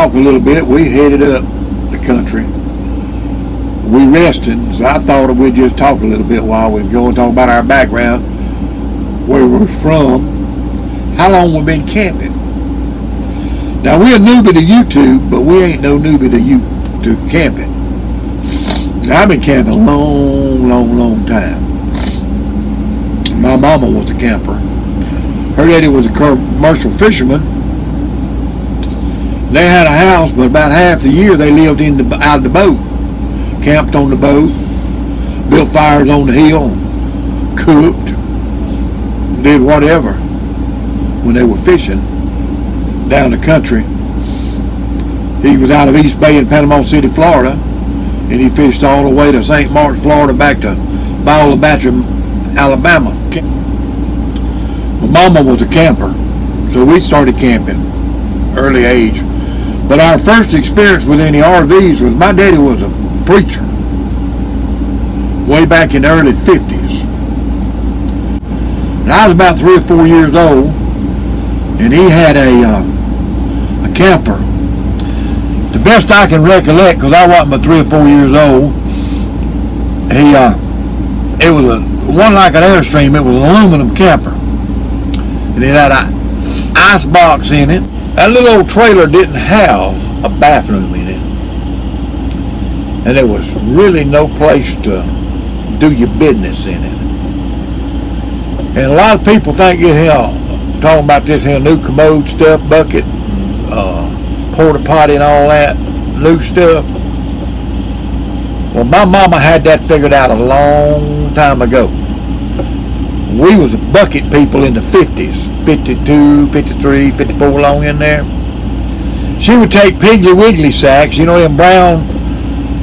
talk a little bit. We headed up the country. We rested, so I thought we'd just talk a little bit while we was going, talk about our background, where we're from, how long we've been camping. Now, we're a newbie to YouTube, but we ain't no newbie to camping. Now, I've been camping a long time. My mama was a camper. Her daddy was a commercial fisherman. They had a house, but about half the year they lived out of the boat. Camped on the boat, built fires on the hill, cooked, did whatever when they were fishing down the country. He was out of East Bay in Panama City, Florida, and he fished all the way to St. Marks, Florida, back to Bowler Battery, Alabama. My mama was a camper, so we started camping early age. But our first experience with any RVs was my daddy was a preacher way back in the early 50s. And I was about 3 or 4 years old, and he had a camper. The best I can recollect, because I wasn't but 3 or 4 years old, it was one like an Airstream. It was an aluminum camper, and it had an ice box in it. That little old trailer didn't have a bathroom in it, and there was really no place to do your business in it. And a lot of people think talking about this here new commode stuff, bucket, porta potty and all that new stuff. Well, my mama had that figured out a long time ago. We was bucket people in the 50s, 52, 53, 54 along in there. She would take Piggly Wiggly sacks, you know them brown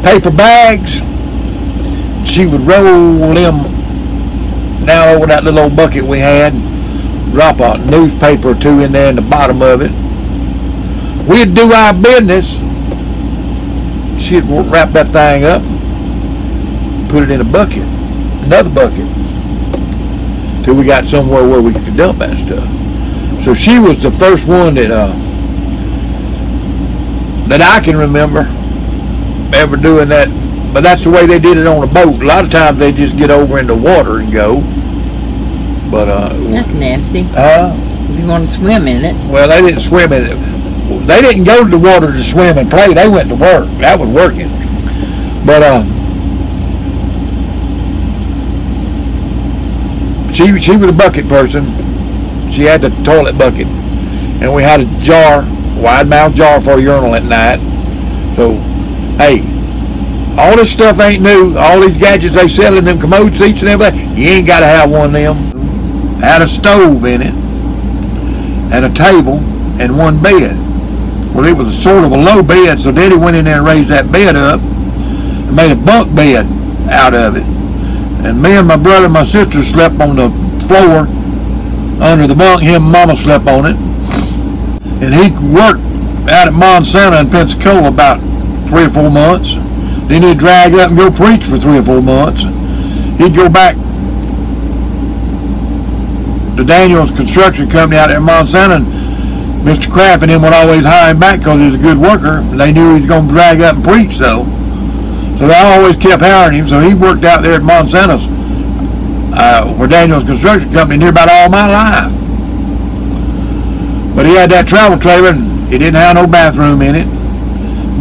paper bags. She would roll them down over that little old bucket we had, drop a newspaper or two in there in the bottom of it. We'd do our business. She'd wrap that thing up, put it in a bucket, another bucket, till we got somewhere where we could dump that stuff. So she was the first one that I can remember ever doing that. But that's the way they did it on a boat. A lot of times they just get over in the water and go. But that's nasty. You want to swim in it? Well, they didn't swim in it. They didn't go to the water to swim and play. They went to work. That was working. But she was a bucket person. She had the toilet bucket, and we had a jar, wide mouth jar for a urinal at night. So, hey, all this stuff ain't new. All these gadgets they sell in them commode seats and everything, you ain't got to have one of them. Had a stove in it, and a table, and one bed. Well, it was a sort of a low bed, so Daddy went in there and raised that bed up and made a bunk bed out of it. And me and my brother and my sister slept on the floor under the bunk. Him and Mama slept on it. And he worked out at Montana in Pensacola about 3 or 4 months. Then he'd drag up and go preach for 3 or 4 months. He'd go back to Daniel's construction company out at Montana, and Mr. Kraft and him would always hire him back because he was a good worker. They knew he was going to drag up and preach, though. So they always kept hiring him. So he worked out there at Montana's for Daniel's construction company near about all my life. But he had that travel trailer, and it didn't have no bathroom in it.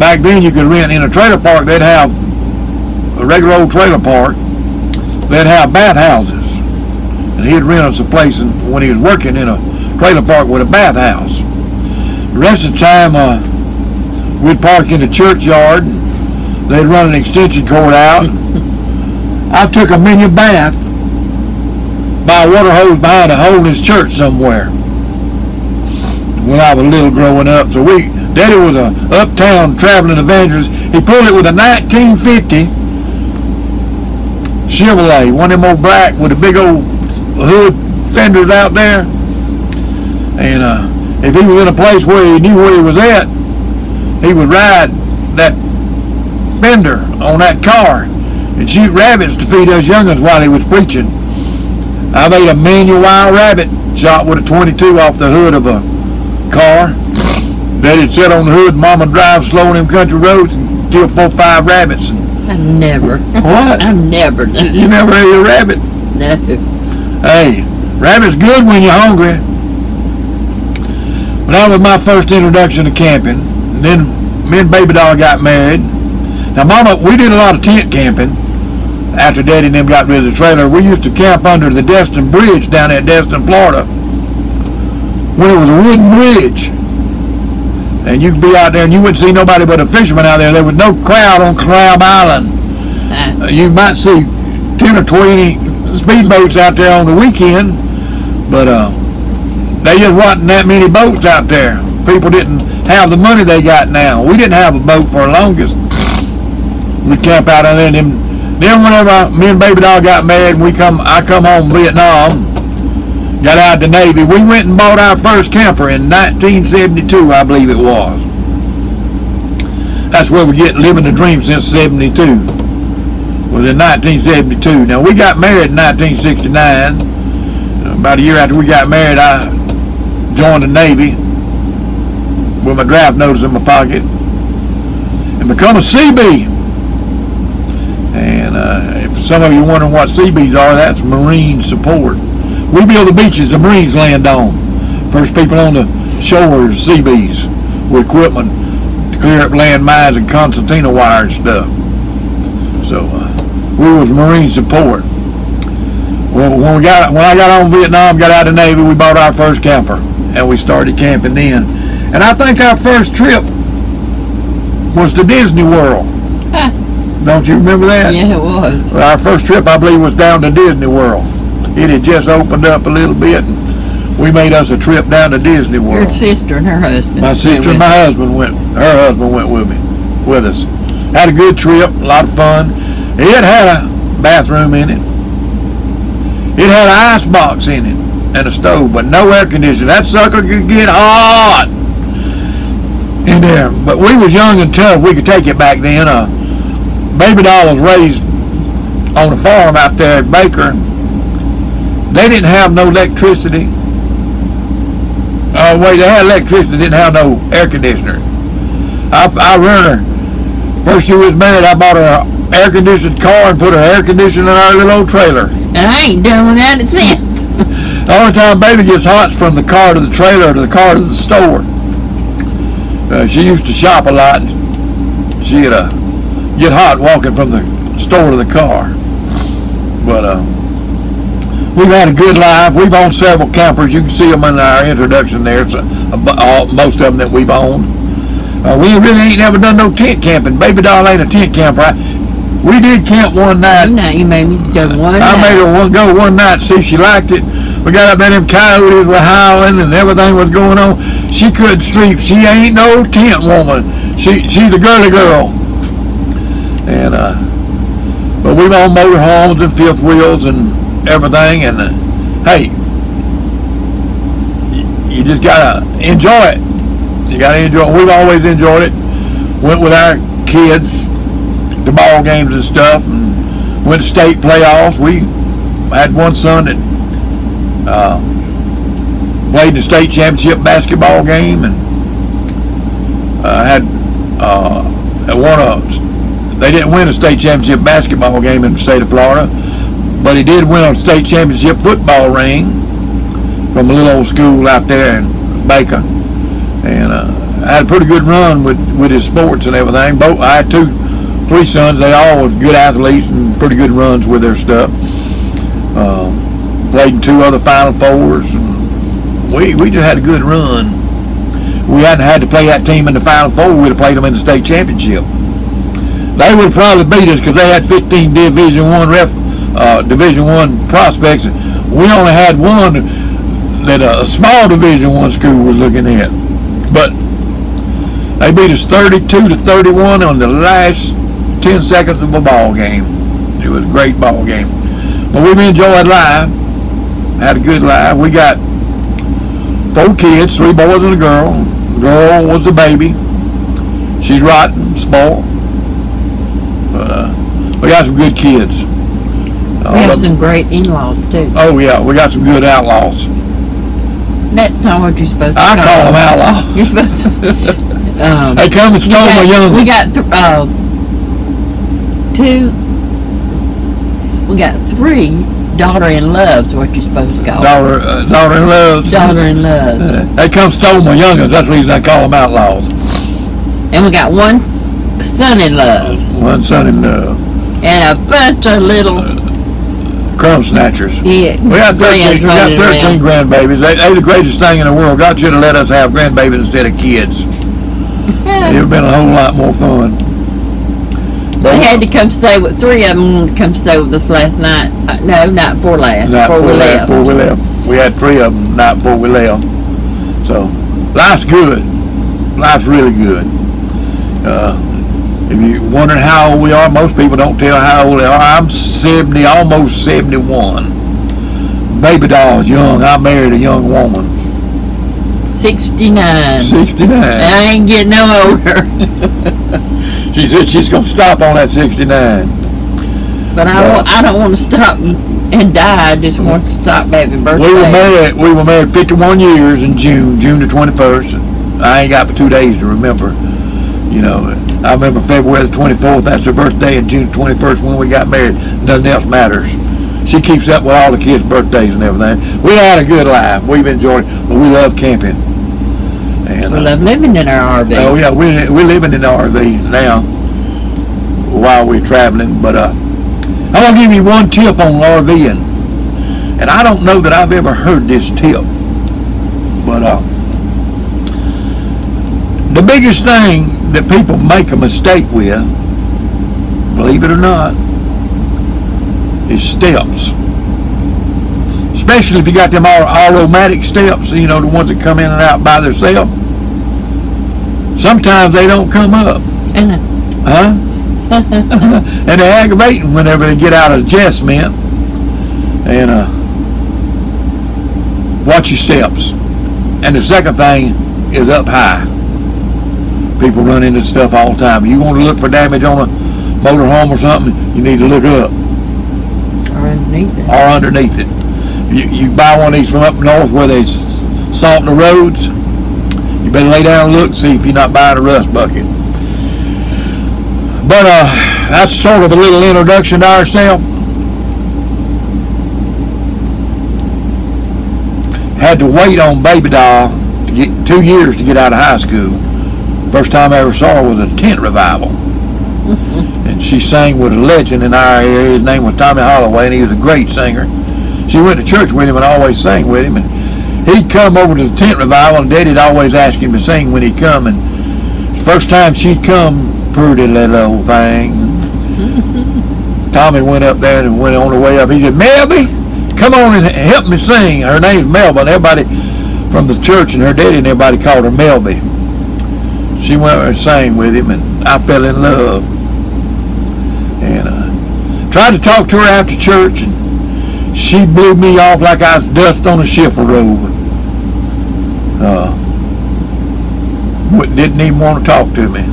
Back then you could rent in a trailer park. They'd have a regular old trailer park. They'd have bathhouses. And he'd rent us a place when he was working in a trailer park with a bathhouse. The rest of the time we'd park in the churchyard, and they'd run an extension cord out. I took a mini bath by a water hose behind a hole in his church somewhere when I was little growing up. So Daddy was a uptown traveling evangelist. He pulled it with a 1950 Chevrolet, one of them old black with the big old hood fenders out there. And if he was in a place where he knew where he was at, he would ride that fender on that car and shoot rabbits to feed us young'uns while he was preaching. I made a manual wild rabbit shot with a .22 off the hood of a car. Daddy'd sit on the hood and Mama drive slow on them country roads and kill 4 or 5 rabbits. And I've never. what? I've never done. You never ate a rabbit? No. Hey, rabbit's good when you're hungry. But that was my first introduction to camping. And then me and Baby Doll got married. Now, Mama, we did a lot of tent camping after Daddy and them got rid of the trailer. We used to camp under the Destin Bridge down at Destin, Florida, when it was a wooden bridge. And you could be out there and you wouldn't see nobody but a fisherman out there. There was no crowd on Crab Island. You might see 10 or 20 speedboats out there on the weekend, but they just wasn't that many boats out there. People didn't have the money they got now. We didn't have a boat for the longest. We'd camp out there, and then whenever me and Baby Doll got married, and I come home from Vietnam, got out of the Navy, we went and bought our first camper in 1972, I believe it was. That's where we get living the dream since 72. Was in 1972. Now, we got married in 1969. About a year after we got married, I joined the Navy with my draft notice in my pocket and become a CB. And if some of you are wondering what CBs are, that's Marine Support. We build the beaches the Marines land on. First people on the shore is CBs with equipment to clear up land mines and concertina wire and stuff. So we was Marine Support. Well, when I got on Vietnam, got out of the Navy, we bought our first camper and we started camping then. And I think our first trip was to Disney World. Don't you remember that? Yeah, it was. Well, our first trip, I believe, was down to Disney World. It had just opened up a little bit, and we made us a trip down to Disney World. Your sister and her husband. My sister and my husband went. Her husband went with us. Had a good trip, a lot of fun. It had a bathroom in it. It had an ice box in it and a stove, but no air conditioner. That sucker could get hot in there. But we was young and tough. We could take it back then. Baby Doll was raised on a farm out there at Baker. They didn't have no electricity. They had electricity, didn't have no air conditioner. I rented her. First she was married, I bought her an air-conditioned car and put her air conditioner in our little old trailer. And I ain't done without it since. The only time Baby gets hot is from the car to the trailer to the car to the store. She used to shop a lot. And she'd get hot walking from the store to the car. But we've had a good life. We've owned several campers. You can see them in our introduction there. It's most of them that we've owned. We really ain't never done no tent camping. Baby Doll ain't a tent camper. We did camp one night. You made me go one night. I made her go one night to see if she liked it. We got up there, them coyotes were howling and everything was going on. She couldn't sleep. She ain't no tent woman. She's a girly girl. And but we've owned motor homes and fifth wheels and everything. And hey, you just gotta enjoy it. You gotta enjoy it. We've always enjoyed it. Went with our kids to ball games and stuff, and went to state playoffs. We had one son that played in the state championship basketball game, and they didn't win a state championship basketball game in the state of Florida, but he did win a state championship football ring from a little old school out there in Baker. And had a pretty good run with his sports and everything. I had three sons. They all were good athletes and pretty good runs with their stuff. Played in 2 other Final Fours, and we just had a good run. We hadn't had to play that team in the Final Four. We'd have played them in the state championship. They would probably beat us because they had 15 Division I prospects. We only had one that a small Division I school was looking at. But they beat us 32-31 on the last 10 seconds of a ball game. It was a great ball game. But we've enjoyed life. Had a good life. We got 4 kids, 3 boys and a girl. The girl was the baby. She's rotten, spoiled. But we got some good kids. We have some great in-laws too. Oh yeah, we got some good outlaws. That's not what you're supposed to I call them outlaws. You're supposed to. They come and stole my young. We got three daughter-in-loves, what you're supposed to call them. Daughter-in-laws. Daughter-in-laws. They come stole my youngins. That's the reason I call them outlaws. And we got one son-in-law. One son-in-law. And a bunch of little crumb snatchers. Yeah, we got 13 grandbabies. They the greatest thing in the world. God should have let us have grandbabies instead of kids. It would have been a whole lot more fun. But they had to come stay with, three of them wanted to come stay with us last night. No, not before last. Before we left. We had three of them night before we left. So, life's good. Life's really good. If you're wondering how old we are, most people don't tell how old they are. I'm 70, almost 71. Baby doll's young. I married a young woman. 69. 69. I ain't getting no older. She said she's going to stop on that 69. But I don't want to stop and die. I just want to stop having birthdays. We were married 51 years in June the 21st. I ain't got but 2 days to remember. You know, I remember February the 24th, that's her birthday, and June 21st when we got married. Nothing else matters. She keeps up with all the kids' birthdays and everything. We had a good life. We've enjoyed it, but we love camping. And, we love living in our RV. Oh, yeah, we're living in the RV now while we're traveling. But I'm going to give you one tip on RVing. And I don't know that I've ever heard this tip. But the biggest thing that people make a mistake with, believe it or not, is steps. Especially if you got them automatic steps, you know, the ones that come in and out by themselves. Sometimes they don't come up. Huh? And they're aggravating whenever they get out of adjustment. And watch your steps. And the second thing is up high. People run into stuff all the time. You want to look for damage on a motorhome or something, you need to look up. Or underneath it. Or underneath it. You buy one of these from up north where they salt the roads. You better lay down and look, see if you're not buying a rust bucket. But that's sort of a little introduction to ourselves. Had to wait on Baby Doll to get 2 years to get out of high school. First time I ever saw her was a tent revival. And she sang with a legend in our area. His name was Tommy Holloway, and he was a great singer. She went to church with him and always sang with him. And he'd come over to the tent revival, and Daddy'd always ask him to sing when he'd come. And the first time she'd come, pretty little old thing. Tommy went up there and went on the way up. He said, "Melby, come on and help me sing." Her name's Melba, and everybody from the church and her daddy and everybody called her Melby. She went over and sang with him, and I fell in love. And tried to talk to her after church, and she blew me off like I was dust on a shiffer robe. Didn't even want to talk to me.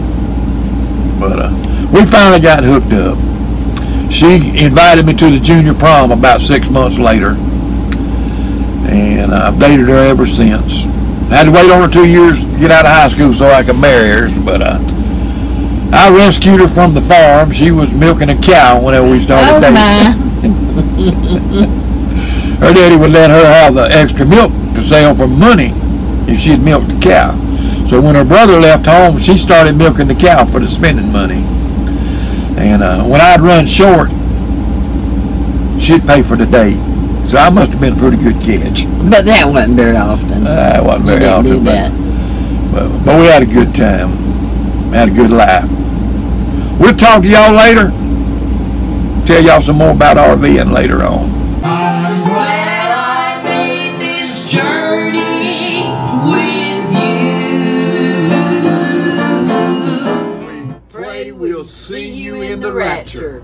But we finally got hooked up. She invited me to the junior prom about 6 months later. And I've dated her ever since. I had to wait on her 2 years to get out of high school so I could marry her. But I rescued her from the farm. She was milking a cow whenever we started dating. Her daddy would let her have the extra milk to sell for money if she had milked the cow. So when her brother left home, she started milking the cow for the spending money. And when I'd run short, she'd pay for the date. So I must have been a pretty good catch. But that wasn't very often. It wasn't very often. Do that. But we had a good time. Had a good life. We'll talk to y'all later. Tell y'all some more about RVing later on. I'm glad I made this journey with you. We pray we'll see you in the rapture.